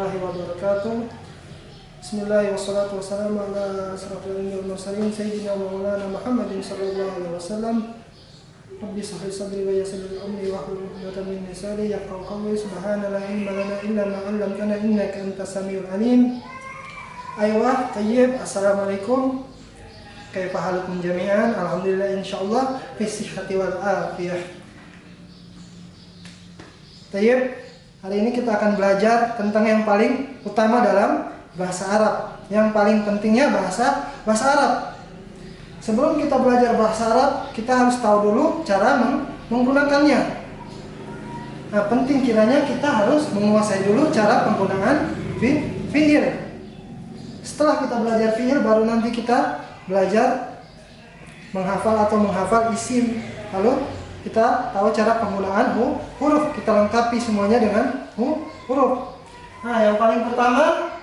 warahmatullahi wabarakatuh. Bismillahirrahmanirrahim. Wassalatu wassalamu ala asyrafil anbiya'i wal mursalin sayyidina wa maulana Muhammadin sallallahu alaihi wasallam. Rabbi shrah li sadri wa yassir li amri wahlul 'uqdatam min lisani yafqahu qawli. Subhana la ilma lana illa ma 'allamtana innaka antas samiul alim. Aywa, tayyib. Assalamualaikum. Kaifa halukum jami'an? Alhamdulillah insyaallah fi sihhati wal afiyah. Tayyib. Hari ini kita akan belajar tentang yang paling utama dalam bahasa Arab. Yang paling pentingnya bahasa Arab. Sebelum kita belajar bahasa Arab, kita harus tahu dulu cara menggunakannya. Nah, penting kiranya kita harus menguasai dulu cara penggunaan fi'il. Setelah kita belajar fi'il, baru nanti kita belajar menghafal isim. Lalu kita tahu cara penggunaan huruf. Kita lengkapi semuanya dengan huruf. Nah, yang paling pertama,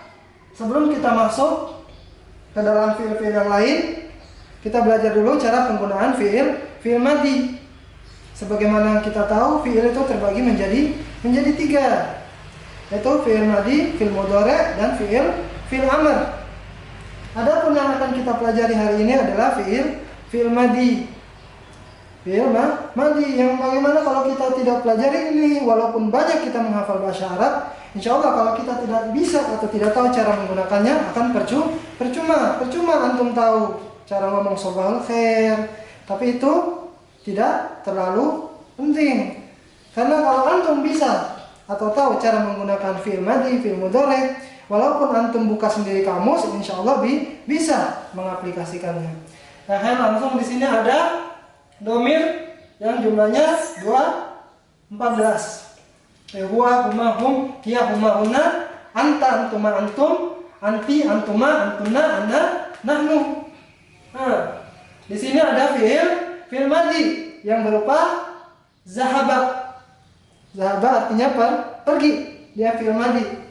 sebelum kita masuk ke dalam fi'il yang lain, kita belajar dulu cara penggunaan fi'il madhi. Sebagaimana kita tahu, fi'il itu terbagi menjadi tiga, yaitu fi'il madhi, fi'il mudhari', dan fi'il amr. Adapun yang akan kita pelajari hari ini adalah fi'il madhi. Fi'il madhi yang bagaimana kalau kita tidak pelajari ini, walaupun banyak kita menghafal bahasa Arab, insya Allah kalau kita tidak bisa atau tidak tahu cara menggunakannya, akan percuma antum tahu cara ngomong sobahul khair, tapi itu tidak terlalu penting. Karena kalau antum bisa atau tahu cara menggunakan fi'il madhi, fi'il mudhari', walaupun antum buka sendiri kamus, insya Allah bisa mengaplikasikannya. Nah, langsung di sini ada domir yang jumlahnya 14. Huwa, huma, hum, hiya, huma, hunna, anta, antuma, antum, anti, antuma, antuna, ana, nahnu. Nah, di sini ada fi'il madhi yang berupa zahaba. Zahaba artinya pergi. Dia fi'il madhi.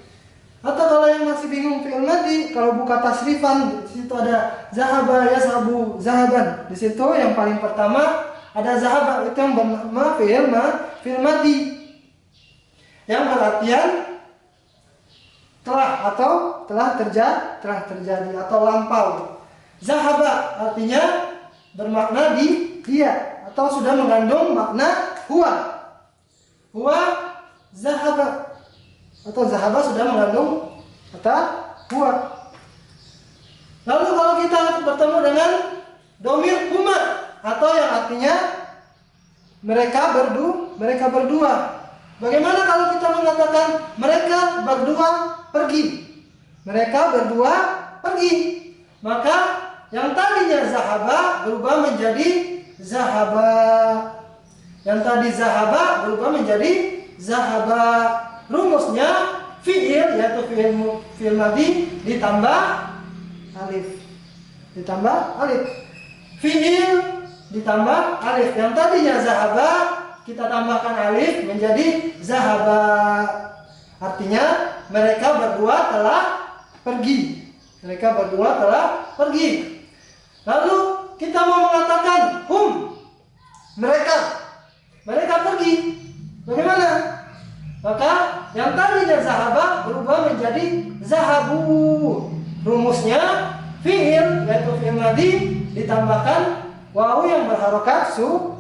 Atau kalau yang masih bingung fi'il madhi, kalau buka tasrifan, di situ ada zahaba, yashabu, zahaban. Di situ yang paling pertama ada zahaba, itu yang bernama fi'il madhi, yang berartian telah terjadi atau lampau. Zahaba artinya bermakna dia atau sudah mengandung makna huwa. Huwa zahaba, atau zahaba sudah mengandung kata huwa. Lalu kalau kita bertemu dengan domir huma, atau yang artinya mereka berdua. Bagaimana kalau kita mengatakan mereka berdua pergi? Mereka berdua pergi. Maka yang tadinya zahaba berubah menjadi zahaba. Yang tadi zahaba berubah menjadi zahaba. Rumusnya fi'il, yaitu fi'il madhi ditambah alif. Fi'il ditambah alif. Yang tadinya zahaba kita tambahkan alif menjadi zahaba. Artinya mereka berdua telah pergi. Lalu kita mau mengatakan hum, mereka pergi. Bagaimana? Maka yang tadinya zahaba berubah menjadi zahabu. Rumusnya fi'il, yaitu fi'il madhi ditambahkan wawu yang berharokat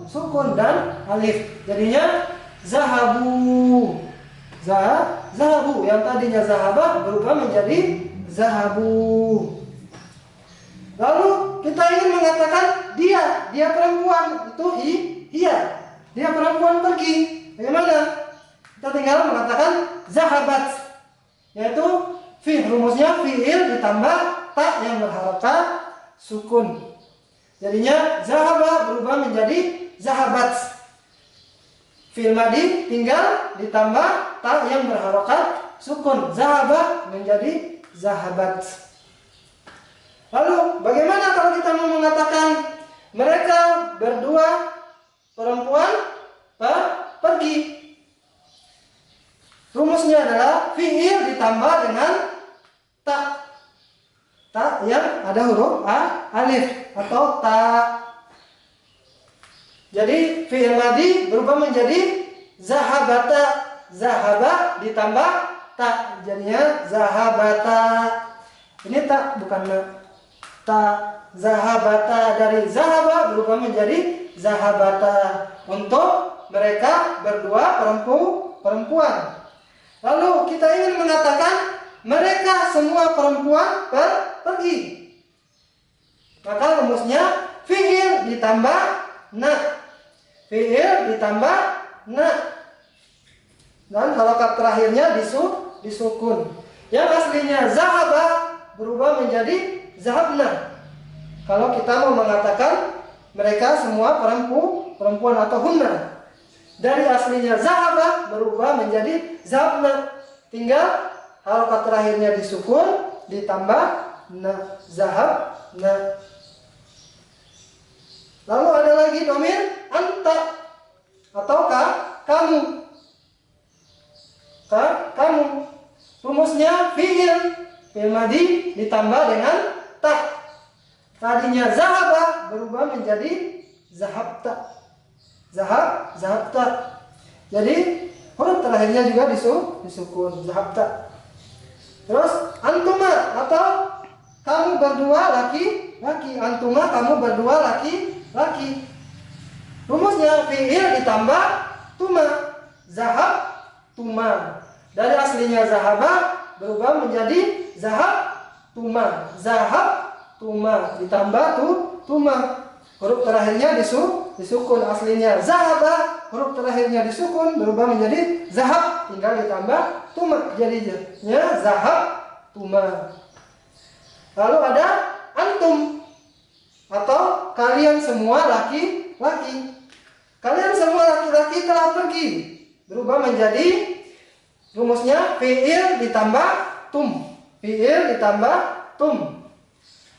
sukun dan alif. Jadinya zahabu. Zahabu yang tadinya zahaba berubah menjadi zahabu. Lalu kita ingin mengatakan dia perempuan, itu hiya. Dia perempuan pergi. Bagaimana? Kita tinggal mengatakan zahabat, yaitu rumusnya fi'il ditambah ta yang berharokat sukun. Jadinya zahaba berubah menjadi zahabat. Fi'il madhi tinggal ditambah ta yang berharokat sukun. Zahaba menjadi zahabat. Lalu bagaimana kalau kita mau mengatakan mereka berdua perempuan pergi? Rumusnya adalah fi'il ditambah dengan ta yang ada huruf alif atau ta. Jadi fi'il madhi berubah menjadi zahabata. Zahaba ditambah ta, jadinya zahabata. Ini ta bukan na. Ta, zahabata, dari zahaba berubah menjadi zahabata untuk mereka berdua perempuan. Lalu kita ingin mengatakan mereka semua perempuan pergi. Maka rumusnya fi'il ditambah na. Fi'il ditambah na. Dan harakat terakhirnya disukun. Yang aslinya zahaba berubah menjadi zahabna. Kalau kita mau mengatakan mereka semua perempuan atau hunna. Dari aslinya zahaba berubah menjadi zahabna. Tinggal harakat terakhirnya disukun ditambah na, zahabna. Lalu ada lagi domir anta atau kamu. Kamu. Rumusnya fi'il madhi ditambah dengan ta. Tadinya zahaba berubah menjadi zahabta. Zahabta. Jadi huruf terakhirnya juga disukun, zahabta. Terus antuma atau kamu berdua laki-laki. Antuma, kamu berdua laki-laki. Rumusnya fi'il ditambah tuma. Zahab tuma. Dari aslinya zahaba berubah menjadi zahab tuma. Zahab tuma ditambah tuma. Huruf terakhirnya disukun. Aslinya zahaba, huruf terakhirnya disukun berubah menjadi zahab, tinggal ditambah tuma. Jadinya zahab tuma. Lalu ada antum atau kalian semua laki-laki. Kalian semua laki-laki telah pergi. Berubah menjadi rumusnya fi'il ditambah tum. Fi'il ditambah tum.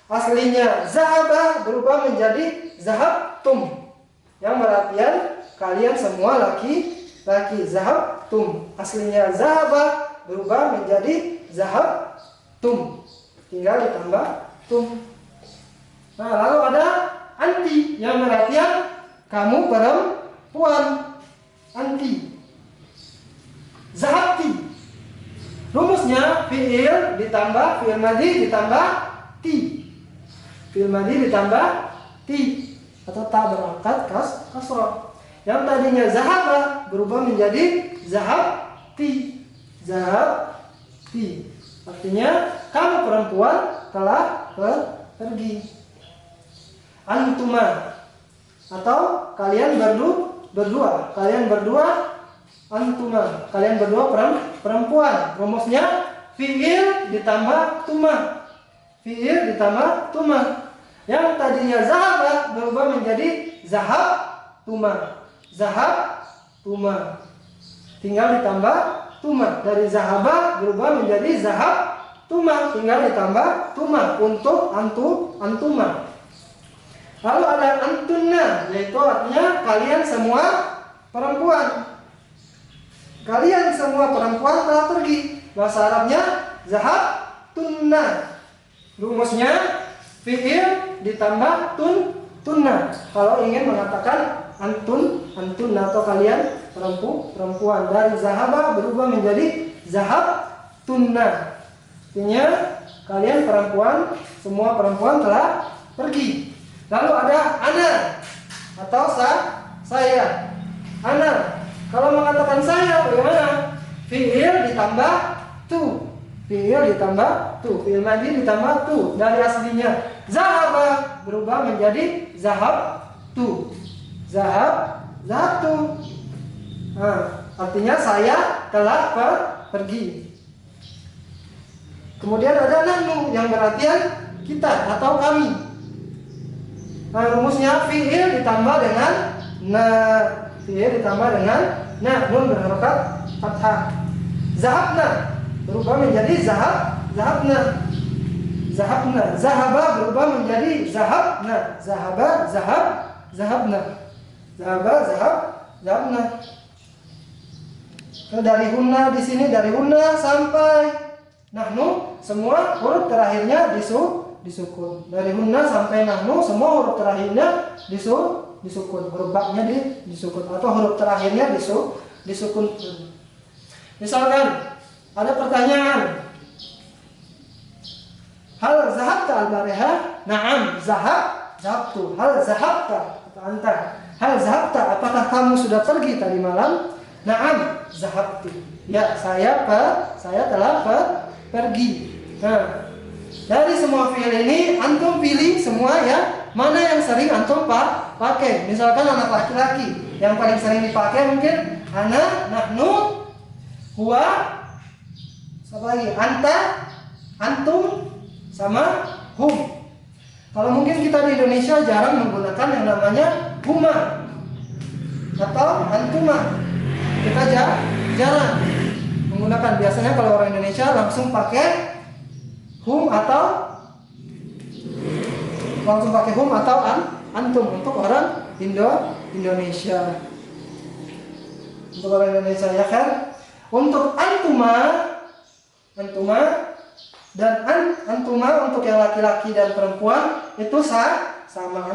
Aslinya zahaba berubah menjadi zahab tum. Yang berartian kalian semua laki-laki. Zahab tum. Aslinya zahaba berubah menjadi zahab tum. Tinggal ditambah tum. Nah, lalu ada anti yang berartian kamu perempuan. Anti. Zahabti. Rumusnya fi'il ditambah fi'il madhi ditambah ti. Fi'il madhi ditambah ti atau ta berangkat kasrah. Yang tadinya zahaba berubah menjadi zahabti. Zahabti. Artinya kamu perempuan telah pergi. Antuma atau kalian berdua. Kalian berdua. Antuma, kalian berdua perempuan. Rumusnya fi'il ditambah tuma. Fi'il ditambah tuma. Yang tadinya zahaba berubah menjadi zahab tuma. Zahab tuma. Tinggal ditambah tuma. Dari zahaba berubah menjadi zahab tuma. Tinggal ditambah tuma untuk antuma. Lalu ada antunna, yaitu artinya kalian semua perempuan. Kalian semua perempuan telah pergi. Bahasa Arabnya zahab tunna. Rumusnya fi'il ditambah tunna. Kalau ingin mengatakan antunna atau kalian perempuan. Dari zahaba berubah menjadi zahab tunna. Artinya kalian perempuan, semua perempuan telah pergi. Lalu ada ana atau saya. Ana. Kalau mengatakan saya bagaimana? Fi'il ditambah tu. Fi'il ditambah tu. Fi'il madhi ditambah tu. Dari aslinya zahaba berubah menjadi zahab tu. Zahab tu. Nah, artinya saya telah pergi. Kemudian ada nahnu yang berartian kita atau kami. Nah, rumusnya fi'il ditambah dengan na. Fi'il ditambah dengan na, nun berharokat fathah. Zahabna berubah menjadi zahabna. Zahaba berubah menjadi zahabna. Zahabna. Zahabna. Dari hunna di sini, dari hunna sampai nahnu, semua huruf terakhirnya disukun. Dari hunna sampai nahnu, semua huruf terakhirnya disukun. Huruf baknya disukun atau huruf terakhirnya disukun. Misalkan Ada pertanyaan. Hal zahabta al-bariha? Na'am, zahabtu. Hal zahabta? Kata anta. Hal zahabta? Apakah kamu sudah pergi tadi malam? Na'am, zahabtu. Ya, saya telah pergi. Nah, dari semua fiil ini antum pilih semua ya, mana yang sering antum pakai. Misalkan anak laki-laki yang paling sering dipakai mungkin ana, nahnu, huwa, apa lagi? Anta, antum, sama hum. Kalau mungkin kita di Indonesia jarang menggunakan yang namanya huma atau antuma. Kita jarang menggunakan. Biasanya kalau orang Indonesia langsung pakai hum atau antum untuk orang Indonesia. Untuk orang Indonesia ya kan. Untuk antuma dan antuma untuk yang laki-laki dan perempuan itu sama.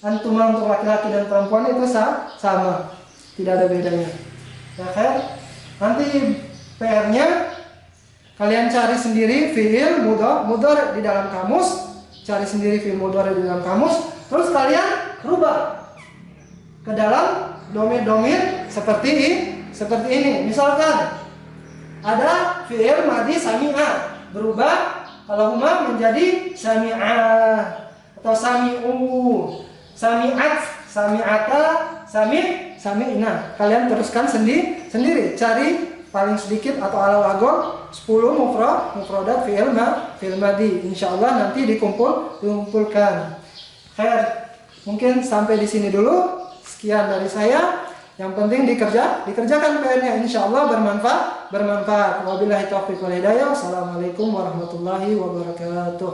Antuma untuk laki-laki dan perempuan itu sama. Tidak ada bedanya. Ya kan? Nanti PR-nya kalian cari sendiri fi'il mudhari di dalam kamus, cari sendiri fi'il mudhari di dalam kamus, terus kalian rubah ke dalam domir-domir seperti ini. Misalkan ada fi'il madhi sami'a, berubah kalau huma menjadi sami'a atau sami'u, sami'at, sami'ata, sami'na. Kalian teruskan sendiri, cari paling sedikit atau ala lagom 10 mufradat fi'il madhi. Insyaallah nanti dikumpulkan. Khair. Mungkin sampai di sini dulu. Sekian dari saya. Yang penting dikerjakan PR-nya, insyaallah bermanfaat. Wabillahi taufiq wal hidayah. Wassalamualaikum warahmatullahi wabarakatuh.